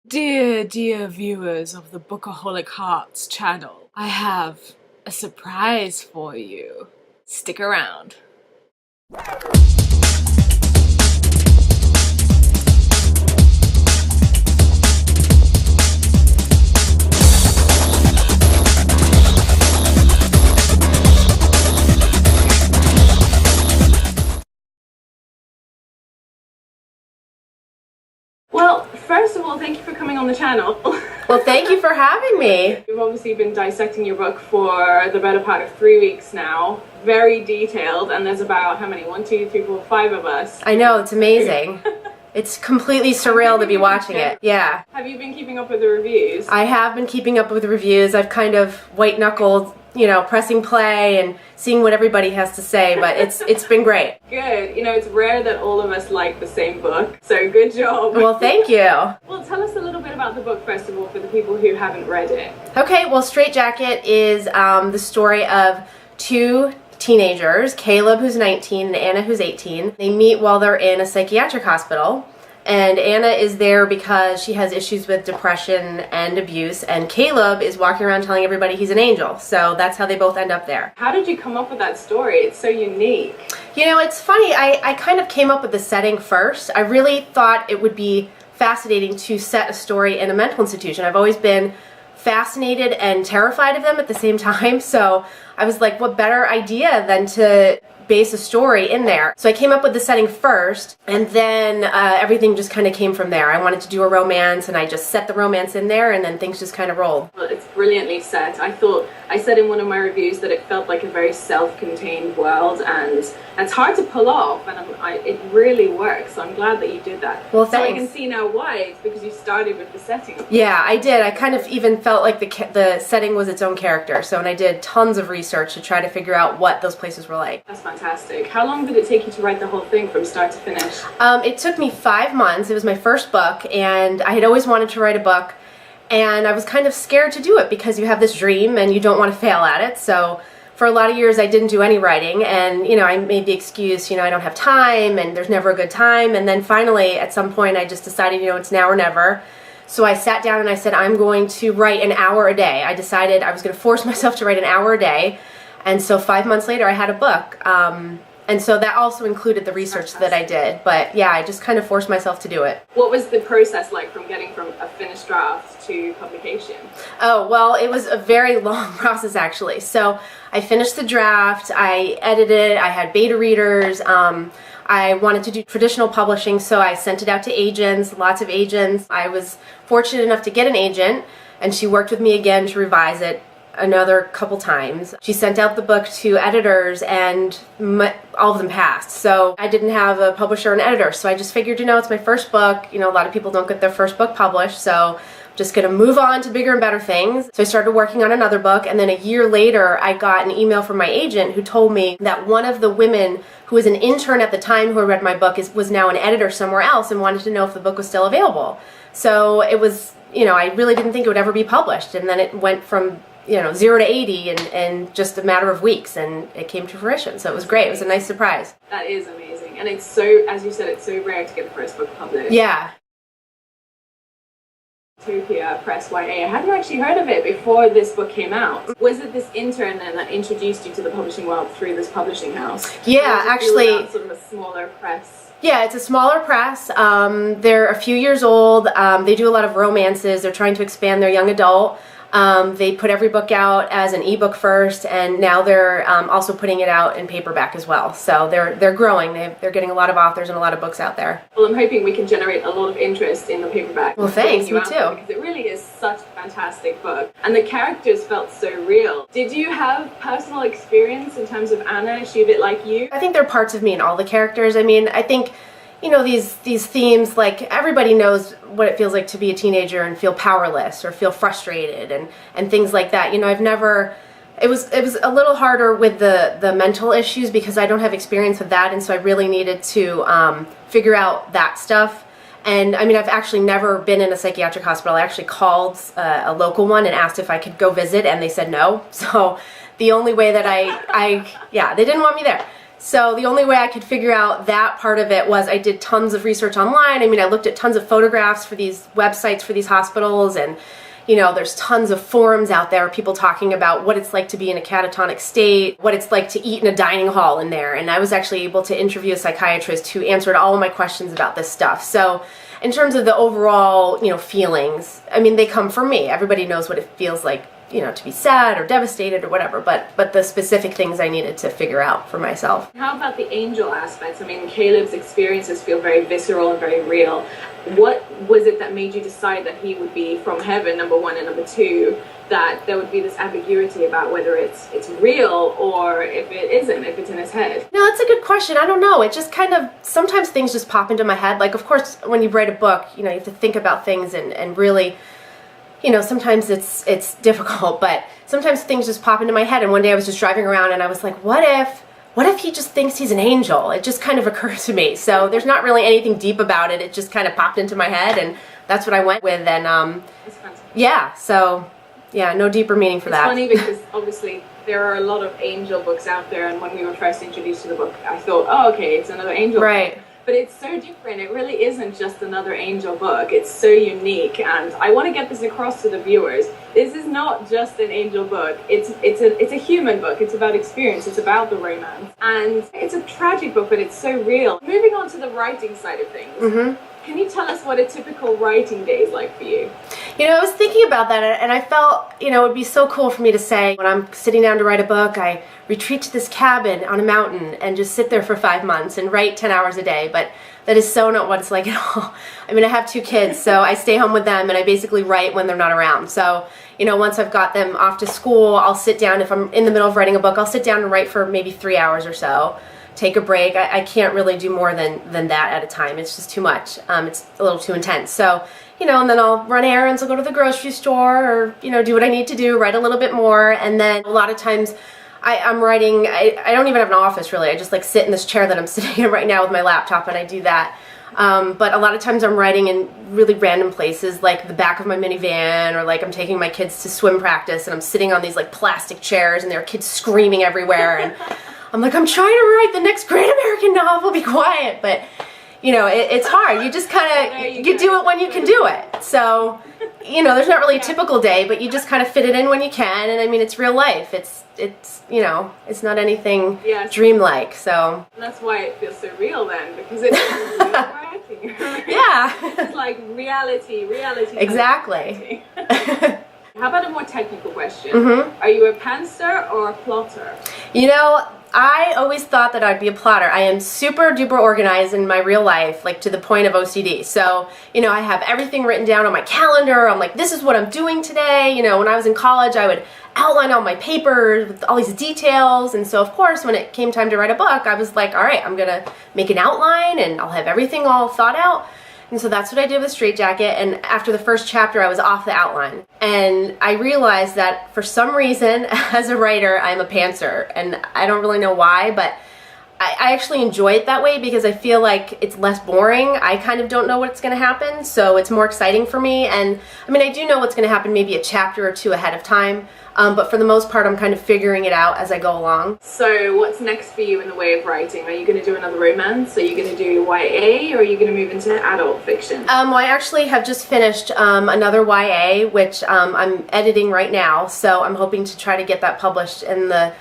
Dear viewers of the Bookaholic Hartz channel, I have a surprise for you. Stick around. Well, first of all, thank you for coming on the channel. Well, thank you for having me. We've obviously been dissecting your book for the better part of 3 weeks now. Very detailed, and there's about how many? 1, 2, 3, 4, 5 of us. I know, it's amazing. It's completely surreal to be watching it. Yeah. Have you been keeping up with the reviews? I have been keeping up with the reviews. I've kind of white-knuckled, pressing play and seeing what everybody has to say, but it's been great. Good. It's rare that all of us like the same book, so good job. Well, thank you. Well, tell us a little bit about the book, first of all, for the people who haven't read it. Okay, well, Straight Jacket is the story of two teenagers, Caleb, who's 19, and Anna, who's 18. They meet while they're in a psychiatric hospital, and Anna is there because she has issues with depression and abuse, and Caleb is walking around telling everybody he's an angel. So that's how they both end up there. How did you come up with that story? It's so unique. It's funny. I kind of came up with the setting first. I really thought it would be fascinating to set a story in a mental institution. I've always been fascinated and terrified of them at the same time, so I was like, what better idea than to base a story in there. So I came up with the setting first, and then everything just kind of came from there. I wanted to do a romance, and I just set the romance in there, and then things just kind of rolled. Well, it's brilliantly set. I said in one of my reviews that it felt like a very self-contained world, and it's hard to pull off, and it really works. So I'm glad that you did that. Well, thanks. So I can see now why. It's because you started with the setting. Yeah, I did. I kind of even felt like the setting was its own character. So, and I did tons of research to try to figure out what those places were like. That's fantastic. How long did it take you to write the whole thing from start to finish? It took me 5 months. It was my first book, and I had always wanted to write a book, and I was kind of scared to do it because you have this dream and you don't want to fail at it. So for a lot of years I didn't do any writing, and I made the excuse, I don't have time and there's never a good time. And then finally at some point I just decided, it's now or never. So I sat down and I said, I'm going to write an hour a day. I decided I was going to force myself to write an hour a day. And so 5 months later I had a book. And so that also included the research that I did. But yeah, I just kind of forced myself to do it. What was the process like from getting from a finished draft to publication? Oh, well, it was a very long process actually. So I finished the draft, I edited, I had beta readers, I wanted to do traditional publishing, so I sent it out to agents, lots of agents. I was fortunate enough to get an agent, and she worked with me again to revise it another couple times. She sent out the book to editors, and all of them passed. So I didn't have a publisher and editor, so I just figured, it's my first book. A lot of people don't get their first book published, so I'm just gonna move on to bigger and better things. So I started working on another book, and then a year later I got an email from my agent who told me that one of the women who was an intern at the time who had read my book was now an editor somewhere else and wanted to know if the book was still available. So it was, I really didn't think it would ever be published, and then it went from 0 to 80 in just a matter of weeks, and it came to fruition. So it was great. It was a nice surprise. That is amazing. And it's so, as you said, it's so rare to get the first book published. Yeah. Utopia Press YA. I hadn't actually heard of it before this book came out. Was it this intern then that introduced you to the publishing world through this publishing house? Yeah, actually. Sort of a smaller press. Yeah, it's a smaller press. They're a few years old. They do a lot of romances. They're trying to expand their young adult. They put every book out as an ebook first, and now they're also putting it out in paperback as well. So they're growing. They're getting a lot of authors and a lot of books out there. Well, I'm hoping we can generate a lot of interest in the paperback. Well, thanks. Me too. Because it really is such a fantastic book, and the characters felt so real. Did you have personal experience in terms of Anna? Is she a bit like you? I think there are parts of me in all the characters. I mean, I think these themes, like everybody knows what it feels like to be a teenager and feel powerless or feel frustrated and things like that. I've never, it was a little harder with the mental issues because I don't have experience with that, and so I really needed to figure out that stuff. And I mean, I've actually never been in a psychiatric hospital. I actually called a local one and asked if I could go visit, and they said no. So the only way that yeah, they didn't want me there. So the only way I could figure out that part of it was I did tons of research online. I mean, I looked at tons of photographs for these websites for these hospitals, and there's tons of forums out there, people talking about what it's like to be in a catatonic state, what it's like to eat in a dining hall in there. And I was actually able to interview a psychiatrist who answered all of my questions about this stuff. So in terms of the overall, feelings, I mean, they come from me. Everybody knows what it feels like, to be sad or devastated or whatever, but the specific things I needed to figure out for myself. How about the angel aspects? I mean, Caleb's experiences feel very visceral and very real. What was it that made you decide that he would be from heaven, number one, and number two, that there would be this ambiguity about whether it's real or if it isn't, if it's in his head? No, that's a good question. I don't know. It just kind of, sometimes things just pop into my head. Like, of course, when you write a book, you have to think about things and really, sometimes it's difficult, but sometimes things just pop into my head. And one day I was just driving around and I was like, what if he just thinks he's an angel? It just kind of occurred to me. So there's not really anything deep about it. It just kind of popped into my head, and that's what I went with. And no deeper meaning for that. It's funny because obviously there are a lot of angel books out there, and when we were first introduced to the book, I thought, oh, okay, it's another angel right. book. But it's so different. It really isn't just another angel book. It's so unique, and I want to get this across to the viewers. This is not just an angel book. It's a human book. It's about experience. It's about the romance, and it's a tragic book, but it's so real. Moving on to the writing side of things. Mm-hmm. Can you tell us what a typical writing day is like for you? I was thinking about that, and I felt, it would be so cool for me to say, when I'm sitting down to write a book, I retreat to this cabin on a mountain and just sit there for 5 months and write 10 hours a day, but that is so not what it's like at all. I mean, I have 2 kids, so I stay home with them, and I basically write when they're not around. So, once I've got them off to school, I'll sit down. If I'm in the middle of writing a book, I'll sit down and write for maybe 3 hours or so. Take a break. I can't really do more than that at a time. It's just too much. It's a little too intense. So, and then I'll run errands, I'll go to the grocery store, or, do what I need to do, write a little bit more. And then a lot of times I'm writing, I don't even have an office really. I just like sit in this chair that I'm sitting in right now with my laptop, and I do that. But a lot of times I'm writing in really random places, like the back of my minivan, or like I'm taking my kids to swim practice and I'm sitting on these like plastic chairs and there are kids screaming everywhere, and I'm like, I'm trying to write the next great American novel, be quiet. But, it's hard. You just kind of, you do it when you can do it. So, there's not really a typical day, but you just kind of fit it in when you can. And I mean, it's real life. It's not anything dreamlike. So that's why it feels so real then, because it's real writing. Right? Yeah. It's like reality. Exactly. How about a more technical question? Mm-hmm. Are you a pantser or a plotter? I always thought that I'd be a plotter. I am super duper organized in my real life, like to the point of OCD. So, I have everything written down on my calendar. I'm like, this is what I'm doing today. When I was in college, I would outline all my papers with all these details. And so, of course, when it came time to write a book, I was like, all right, I'm going to make an outline and I'll have everything all thought out. And so that's what I did with Straight Jacket, and after the first chapter I was off the outline. And I realized that for some reason, as a writer, I'm a pantser, and I don't really know why, but I actually enjoy it that way because I feel like it's less boring. I kind of don't know what's going to happen, so it's more exciting for me. And I mean, I do know what's going to happen maybe a chapter or 2 ahead of time, but for the most part, I'm kind of figuring it out as I go along. So what's next for you in the way of writing? Are you going to do another romance? Are you going to do YA, or are you going to move into adult fiction? Well, I actually have just finished another YA, which I'm editing right now, so I'm hoping to try to get that published in the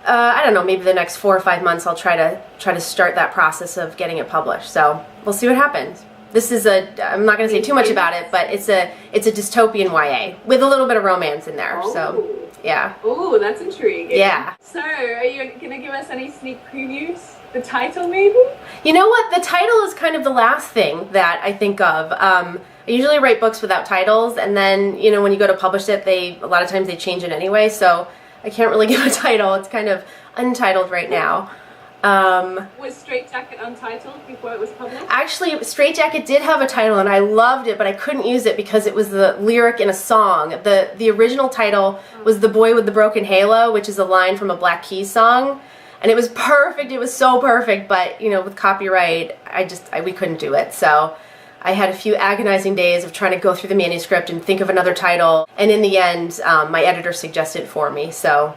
I don't know, maybe the next 4 or 5 months. I'll try to start that process of getting it published. So we'll see what happens. This is I'm not going to say too much about it, but it's a dystopian YA with a little bit of romance in there. Oh. So yeah. Oh, that's intriguing. Yeah. So are you going to give us any sneak previews? The title, maybe? You know what? The title is kind of the last thing that I think of. I usually write books without titles, and then when you go to publish it, a lot of times they change it anyway. So I can't really give a title. It's kind of untitled right now. Was Straight Jacket untitled before it was published? Actually, Straight Jacket did have a title, and I loved it, but I couldn't use it because it was the lyric in a song. The original title was The Boy with the Broken Halo, which is a line from a Black Keys song. And it was perfect. It was so perfect, but with copyright, we couldn't do it. So I had a few agonizing days of trying to go through the manuscript and think of another title. And in the end, my editor suggested it for me. So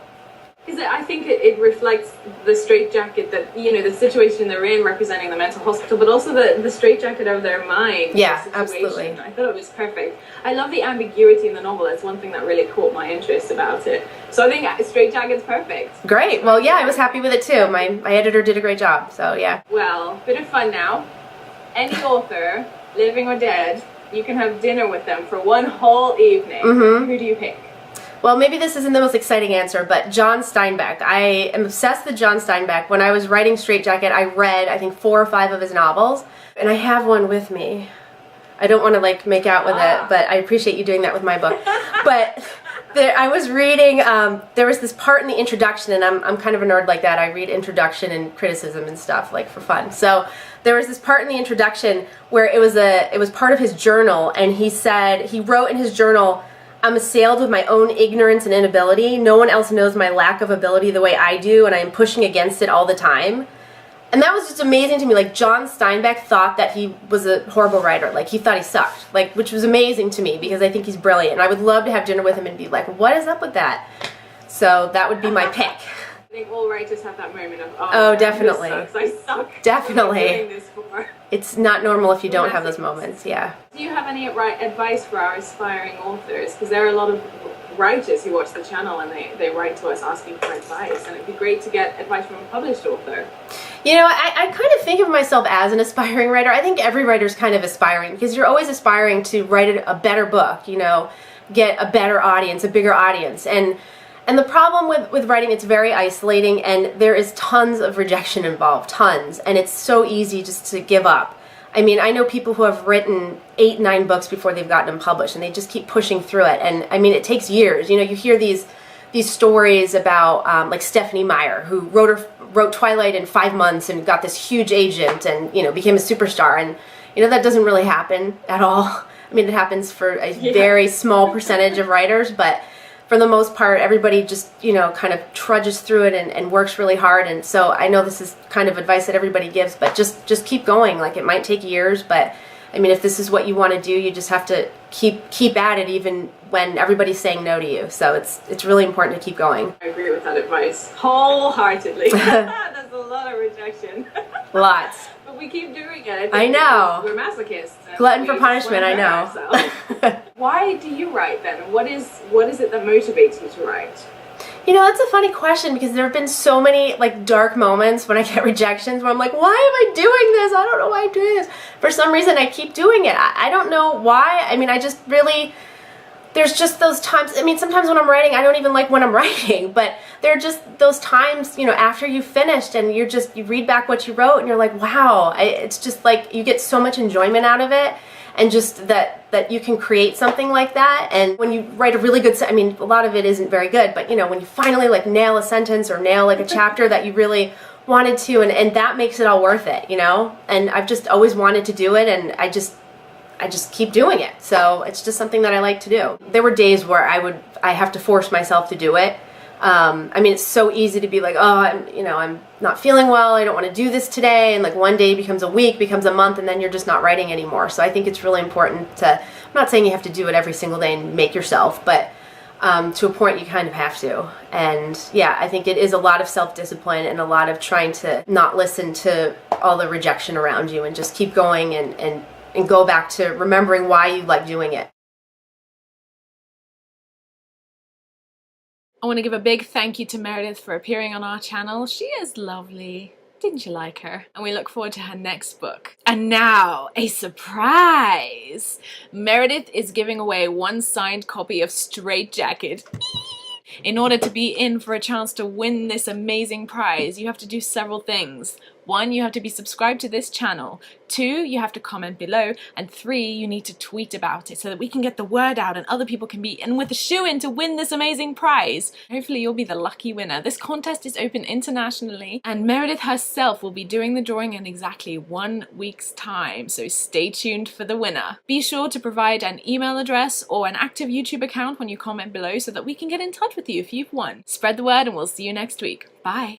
Because I think it reflects the straitjacket that, you know, the situation they're in, representing the mental hospital, but also the straitjacket of their mind. Yeah, the absolutely. I thought it was perfect. I love the ambiguity in the novel. That's one thing that really caught my interest about it. So I think straitjacket's perfect. Great. Well, yeah, I was happy with it too. My editor did a great job, so yeah. Well, bit of fun now. Any author, living or dead, you can have dinner with them for one whole evening. Who do you pick? Well, maybe this isn't the most exciting answer, but John Steinbeck. I am obsessed with John Steinbeck. When I was writing Straitjacket, I read, I think, 4 or 5 of his novels, and I have one with me. I don't want to, like, make out with it, but I appreciate you doing that with my book. But I was reading, there was this part in the introduction, and I'm kind of a nerd like that. I read introduction and criticism and stuff, like, for fun. So there was this part in the introduction where it was part of his journal, and he said, he wrote in his journal, "I'm assailed with my own ignorance and inability. No one else knows my lack of ability the way I do, and I am pushing against it all the time." And that was just amazing to me. Like, John Steinbeck thought that he was a horrible writer. Like, he thought he sucked. Like, which was amazing to me because I think he's brilliant. And I would love to have dinner with him and be like, what is up with that? So that would be my pick. I think all writers have that moment of, oh, definitely. This sucks. I suck. Definitely. What am I doing this for? It's not normal if you don't have those moments, yeah. Do you have any advice for our aspiring authors? Because there are a lot of writers who watch the channel and they write to us asking for advice, and it'd be great to get advice from a published author. You know, I kind of think of myself as an aspiring writer. I think every writer's kind of aspiring because you're always aspiring to write a better book, you know, get a better audience, a bigger audience. And the problem with writing, it's very isolating, and there is tons of rejection involved, tons, and it's so easy just to give up. I mean, I know people who have written 8, 9 books before they've gotten them published, and they just keep pushing through it, and I mean, it takes years. You know, you hear these stories about, like Stephanie Meyer, who wrote Twilight in 5 months and got this huge agent and, you know, became a superstar, and, you know, that doesn't really happen at all. I mean, it happens for a very small percentage of writers, but for the most part, everybody just, you know, kind of trudges through it and works really hard. And so I know this is kind of advice that everybody gives, but just keep going. Like, it might take years, but I mean, if this is what you want to do, you just have to keep at it even when everybody's saying no to you. So it's really important to keep going. I agree with that advice wholeheartedly. There's a lot of rejection. Lots. But we keep doing it. I know. We're masochists. Glutton for punishment, I know. Why do you write then? What is it that motivates you to write? You know, that's a funny question because there have been so many, like, dark moments when I get rejections where I'm like, why am I doing this? I don't know why I'm doing this. For some reason, I keep doing it. I don't know why. I mean, I just really, there's just those times. I mean, sometimes when I'm writing, I don't even like when I'm writing, but there are just those times, you know, after you've finished and you read back what you wrote and you're like, wow. It's just like you get so much enjoyment out of it. And just that you can create something like that. And when you write a really good, I mean, a lot of it isn't very good, but, you know, when you finally, like, nail a sentence or nail, like, a chapter that you really wanted to, and that makes it all worth it, you know? And I've just always wanted to do it, and I just keep doing it. So it's just something that I like to do. There were days where I have to force myself to do it. I mean, it's so easy to be like, oh, I'm not feeling well, I don't want to do this today, and like one day becomes a week, becomes a month, and then you're just not writing anymore. So I think it's really important to, I'm not saying you have to do it every single day and make yourself, but to a point you kind of have to. And yeah, I think it is a lot of self-discipline and a lot of trying to not listen to all the rejection around you and just keep going and go back to remembering why you like doing it. I want to give a big thank you to Meredith for appearing on our channel. She is lovely. Didn't you like her? And we look forward to her next book. And now, a surprise! Meredith is giving away one signed copy of Straitjacket. In order to be in for a chance to win this amazing prize, you have to do several things. 1, you have to be subscribed to this channel. 2, you have to comment below. And 3, you need to tweet about it so that we can get the word out and other people can be in with a shoo-in to win this amazing prize. Hopefully you'll be the lucky winner. This contest is open internationally, and Meredith herself will be doing the drawing in exactly 1 week's time, so stay tuned for the winner. Be sure to provide an email address or an active YouTube account when you comment below so that we can get in touch with you if you've won. Spread the word and we'll see you next week. Bye!